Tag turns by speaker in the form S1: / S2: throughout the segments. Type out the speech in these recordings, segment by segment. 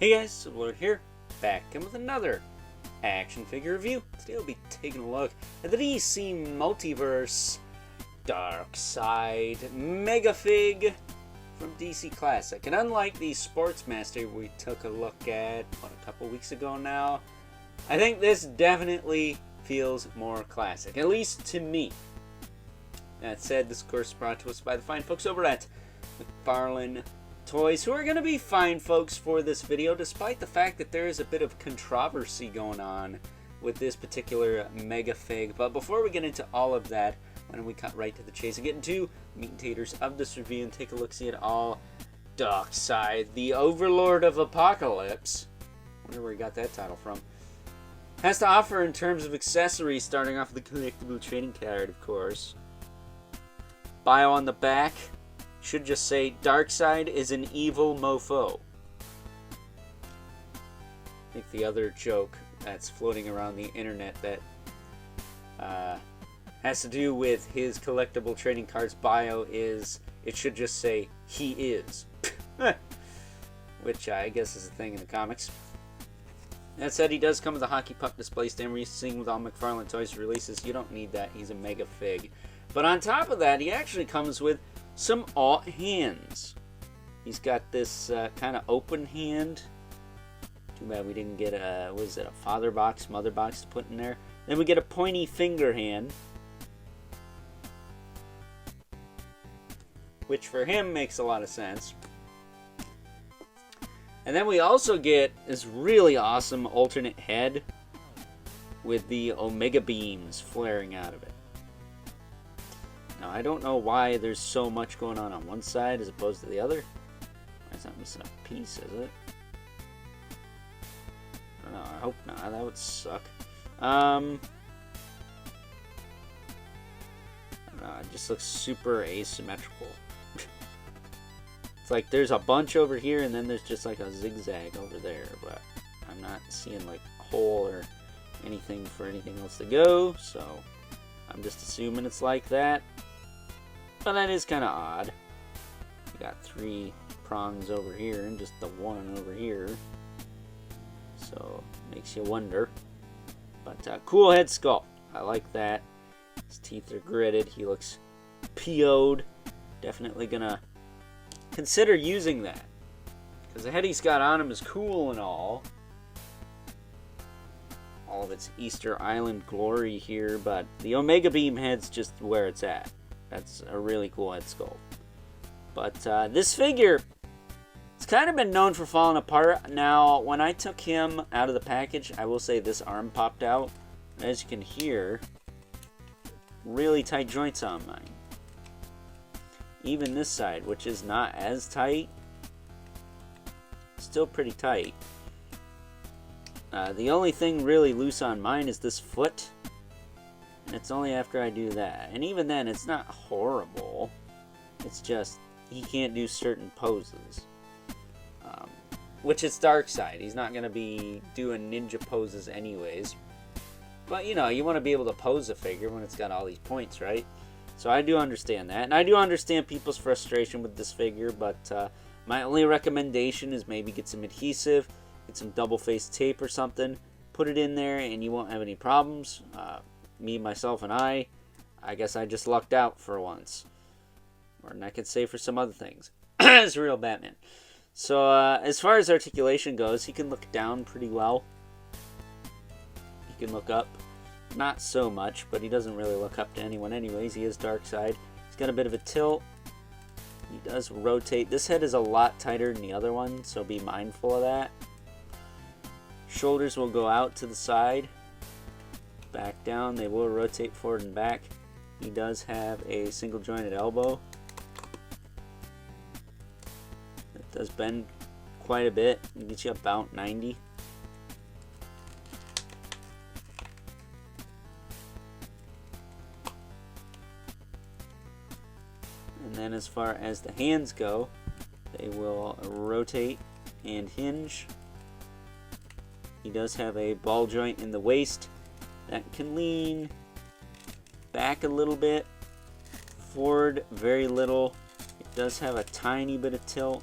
S1: Hey guys, Silver here, back in with another action figure review. Today we'll be taking a look at the DC Multiverse Darkseid MegaFig from DC Classic. And unlike the Sportsmaster we took a look at, a couple weeks ago now, I think this definitely feels more classic, at least to me. That said, this course is brought to us by the fine folks over at McFarlane Toys, who are going to be fine folks for this video, despite the fact that there is a bit of controversy going on with this particular MegaFig. But before we get into all of that, why don't we cut right to the chase and get into meat and taters of this review and take a look-see at all Darkseid, the Overlord of Apocalypse. Wonder where he got that title from. Has to offer in terms of accessories, starting off with the collectible trading card, of course. Bio on the back should just say, Darkseid is an evil mofo. I think the other joke that's floating around the internet that has to do with his collectible trading cards bio is, it should just say, he is. Which I guess is a thing in the comics. That said, he does come with a hockey puck display stand where you're seeing with all McFarlane Toys releases. You don't need that, he's a MegaFig. But on top of that, he actually comes with some alt hands. He's got this kind of open hand. Too bad we didn't get a, what is it, a father box, mother box to put in there. Then we get a pointy finger hand, which for him makes a lot of sense. And then we also get this really awesome alternate head with the Omega beams flaring out of it. Now, I don't know why there's so much going on one side as opposed to the other. It's not missing a piece, is it? I don't know, I hope not. That would suck. I don't know, it just looks super asymmetrical. It's like there's a bunch over here and then there's just like a zigzag over there, but I'm not seeing like a hole or anything for anything else to go, so I'm just assuming it's like that. But that is kind of odd. You got 3 prongs over here and just the one over here. So, makes you wonder. But cool head sculpt. I like that. His teeth are gritted. He looks PO'd. Definitely gonna consider using that. Because the head he's got on him is cool and all. All of its Easter Island glory here. But the Omega Beam head's just where it's at. That's a really cool head sculpt. But this figure, it's kind of been known for falling apart. Now, when I took him out of the package, I will say this arm popped out. As you can hear, really tight joints on mine. Even this side, which is not as tight, still pretty tight. The only thing really loose on mine is this foot. And it's only after I do that. And even then, it's not horrible. It's just, he can't do certain poses. Which is Darkseid. He's not going to be doing ninja poses anyways. But, you know, you want to be able to pose a figure when it's got all these points, right? So I do understand that. And I do understand people's frustration with this figure. But my only recommendation is maybe get some adhesive. Get some double-faced tape or something. Put it in there and you won't have any problems. Me, myself, and I guess I just lucked out for once. Or I could say for some other things. It's a real Batman. So, as far as articulation goes, he can look down pretty well. He can look up. Not so much, but he doesn't really look up to anyone anyways. He is Darkseid. He's got a bit of a tilt. He does rotate. This head is a lot tighter than the other one, so be mindful of that. Shoulders will go out to the side. Back down, they will rotate forward and back. He does have a single jointed elbow. It does bend quite a bit. It gets you about 90. And then as far as the hands go, they will rotate and hinge. He does have a ball joint in the waist that can lean back a little bit, forward very little. It does have a tiny bit of tilt,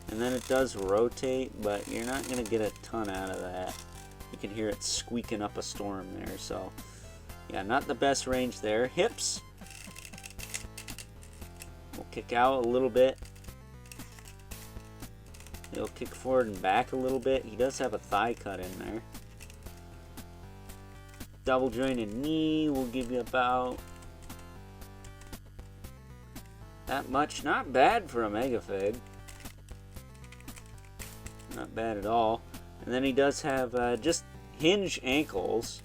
S1: And then it does rotate, but you're not going to get a ton out of that. You can hear it squeaking up a storm there, so yeah, not the best range there. Hips. We'll kick out a little bit. He'll kick forward and back a little bit. He does have a thigh cut in there. Double jointed knee will give you about that much. Not bad for a MegaFig. Not bad at all. And then he does have just hinge ankles.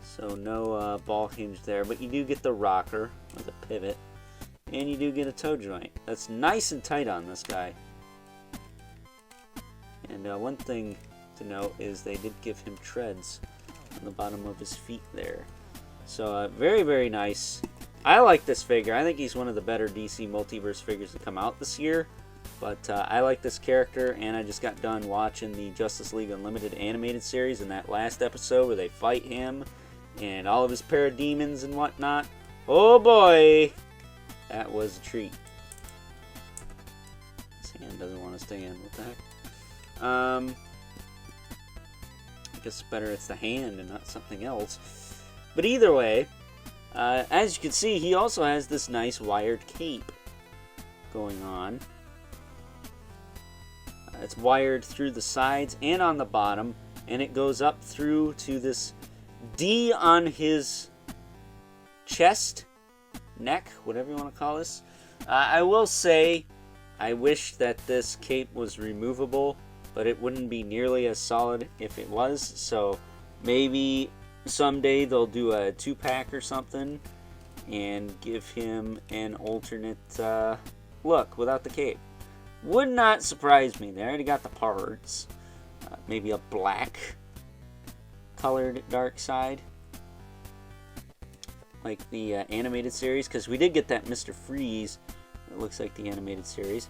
S1: So no ball hinge there. But you do get the rocker with a pivot. And you do get a toe joint. That's nice and tight on this guy. And one thing to note is they did give him treads on the bottom of his feet there. So very, very nice. I like this figure. I think he's one of the better DC Multiverse figures to come out this year. But I like this character, and I just got done watching the Justice League Unlimited animated series in that last episode where they fight him and all of his parademons and whatnot. Oh boy! That was a treat. His hand doesn't want to stay in. What the heck? I guess better it's the hand and not something else. But either way, as you can see, he also has this nice wired cape going on. It's wired through the sides and on the bottom, and it goes up through to this D on his chest, neck, whatever you want to call this. I will say, I wish that this cape was removable, but it wouldn't be nearly as solid if it was. So maybe someday they'll do a 2-pack or something and give him an alternate look without the cape. Would not surprise me. They already got the parts. Maybe a black colored Darkseid, like the animated series, because we did get that Mr. Freeze that looks like the animated series.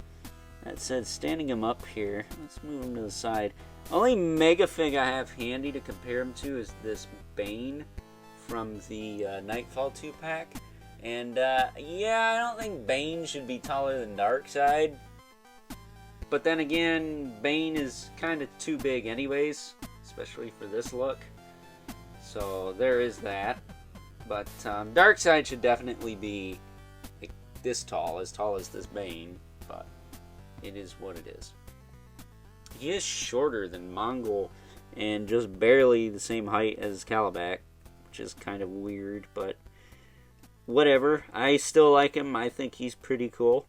S1: That said, standing him up here, let's move him to the side. Only MegaFig I have handy to compare him to is this Bane from the Nightfall 2-pack. And yeah, I don't think Bane should be taller than Darkseid. But then again, Bane is kind of too big anyways, especially for this look. So there is that. But Darkseid should definitely be like this tall as this Bane. But it is what it is. He is shorter than Mongol and just barely the same height as Calabac, which is kind of weird, but whatever. I still like him. I think he's pretty cool.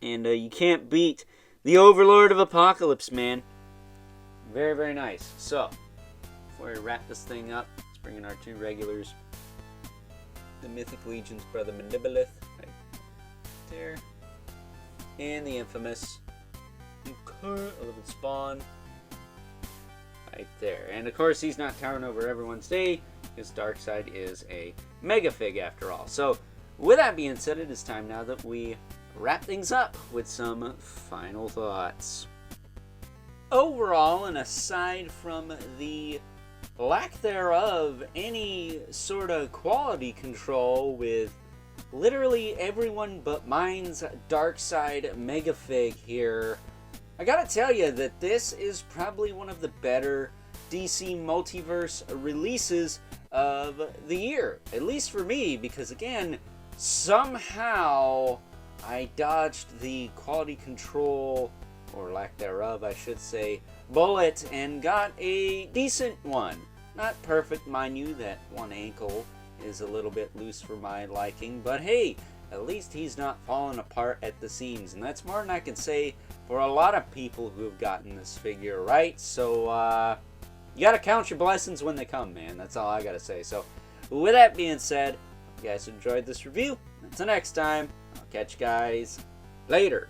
S1: And you can't beat the Overlord of Apocalypse, man. Very, very nice. So, before we wrap this thing up, let's bring in our 2 regulars. The Mythic Legion's brother Mandibolith, right there. And the infamous Current 11 Spawn, right there. And of course, he's not towering over everyone's day, because Darkseid is a MegaFig after all. So, with that being said, it is time now that we wrap things up with some final thoughts. Overall, and aside from the lack thereof any sort of quality control with literally everyone but mine's Darkseid MegaFig here, I gotta tell you that this is probably one of the better DC Multiverse releases of the year. At least for me, because again, somehow I dodged the quality control, or lack thereof I should say, bullet and got a decent one. Not perfect, mind you, that one ankle is a little bit loose for my liking, but hey, at least he's not falling apart at the seams, and that's more than I can say for a lot of people who have gotten this figure, right? So, you gotta count your blessings when they come, man. That's all I gotta say. So, with that being said, if you guys enjoyed this review, until next time, I'll catch you guys later.